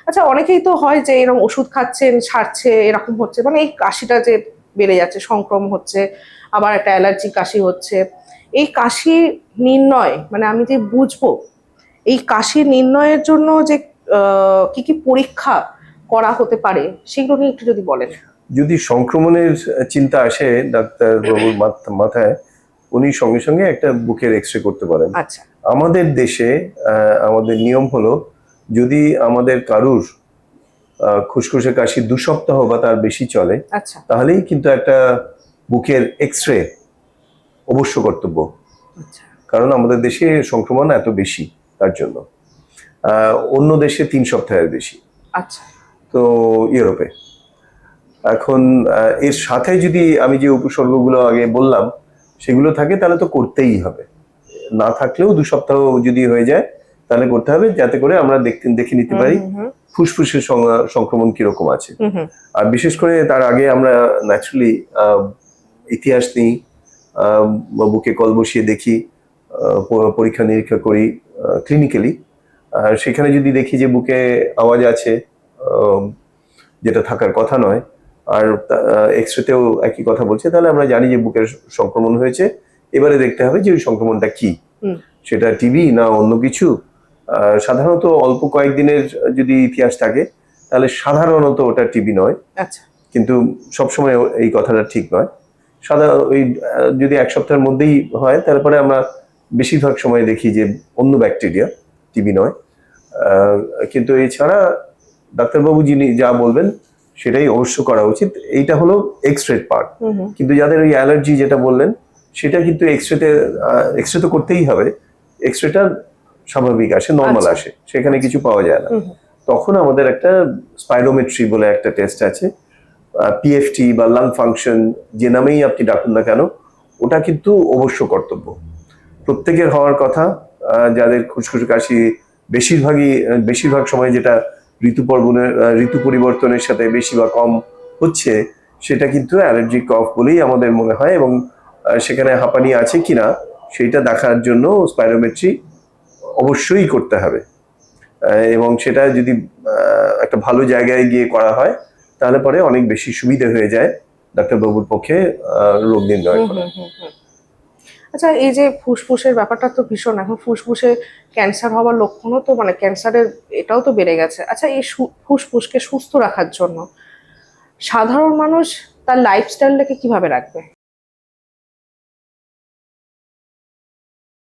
আচ্ছা, অনেকেই তো হয় যে এরকম ওষুধ খাচ্ছেন সারছে, এরকম হচ্ছে, মানে এই কাশিটা যে বেড়ে যাচ্ছে, সংক্রমণ হচ্ছে, আবার একটা অ্যালার্জি কাশি হচ্ছে। এই কাশি নির্ণয়, মানে আমি যে বুঝবো এই কাশি নির্ণয়ের জন্য যে কি কি পরীক্ষা করা হতে পারে, সেগুলো নিয়ে একটু যদি বলেন। যদি সংক্রমণের চিন্তা আসে ডাক্তার বাবুর মাথায়, উনি সঙ্গে সঙ্গে একটা বুকের এক্সরে করতে পারেন। আচ্ছা। আমাদের দেশে আমাদের নিয়ম হলো, যদি আমাদের কারুর খুসখুসে কাশি 2 সপ্তাহ বা তার বেশি চলে, আচ্ছা। তাহলেই কিন্তু একটা বুকের এক্সরে অবশ্য কর্তব্য। আচ্ছা। কারণ আমাদের দেশে সংক্রমণ এত বেশি, তার জন্য। অন্য দেশে 3 সপ্তাহের বেশি। আচ্ছা। তো ইউরোপে এখন এর সাথে যদি আমি যে উপসর্গগুলো আগে বললাম সেগুলো থাকে, তাহলে তো করতেই হবে। না থাকলেও 2 সপ্তাহ যদি হয়ে যায় তাহলে করতে হবে, যাতে করে আমরা দেখে নিতে পারি ফুসফুসের সংক্রমণ কিরকম আছে। আর বিশেষ করে তার আগে আমরা ন্যাচুরালি ইতিহাস নিই, বুকে কল বসিয়ে দেখি, পরীক্ষা নিরীক্ষা করি ক্লিনিক্যালি। আর সেখানে যদি দেখি যে বুকে আওয়াজ আছে, যেটা থাকার কথা নয়, আর এক্সরেতেও একই কথা বলছে, তাহলে আমরা জানি যে বুকের সংক্রমণ হয়েছে। এবারে দেখতে হবে যে ওই সংক্রমণটা কি, সেটা টিবি না অন্য কিছু। সাধারণত অল্প কয়েকদিনের যদি ইতিহাস থাকে তাহলে সাধারণত ওটা টিবি নয়। আচ্ছা। কিন্তু সবসময় এই কথাটা ঠিক নয়। ওই যদি 1 সপ্তাহের মধ্যেই হয়, তারপরে আমরা বেশিরভাগ সময় দেখি যে অন্য ব্যাকটেরিয়া, টিবি নয়। কিন্তু এছাড়া ডাক্তারবাবু যিনি যা বলবেন সেটাই অবশ্য করা উচিত। এইটা হলো এক্সরে পার্ট। কিন্তু যাদের ওই অ্যালার্জি যেটা বললেন, সেটা কিন্তু এক্সরে তো করতেই হবে। এক্সরেটা স্বাভাবিক আসে, নর্মাল আসে, সেখানে কিছু পাওয়া যায় না। তখন আমাদের একটা স্পাইরোমেট্রি বলে একটা টেস্ট আছে, পিএফটি বা লাং ফাংশন, যে নামেই আপনি ডাকুন না কেন, ওটা কিন্তু অবশ্য কর্তব্য। প্রত্যেকের হওয়ার কথা। যাদের খুসখুস কাশি বেশিরভাগ সময় যেটা ঋতু পরিবর্তনের সাথে বেশি বা কম হচ্ছে, সেটা কিন্তু অ্যালার্জি কফ বলেই আমাদের মনে হয়। এবং সেখানে হাঁপানি আছে কিনা সেইটা দেখার জন্য স্পাইরোমেট্রি অবশ্যই করতে হবে। এবং সেটা যদি একটা ভালো জায়গায় গিয়ে করা হয়, তাহলে পরে অনেক বেশি সুবিধা হয়ে যায় ডাক্তারবাবুর পক্ষে রোগ নির্ণয় করা। আচ্ছা, এই যে ফুসফুসের ব্যাপারটা তো ভীষণ, এখন ফুসফুসে ক্যান্সার হওয়ার লক্ষণও তো, মানে ক্যান্সারের এটাও তো বেড়ে গেছে। আচ্ছা, এই ফুসফুসকে সুস্থ রাখার জন্য সাধারণ মানুষ তার লাইফস্টাইলটাকে কিভাবে রাখবে?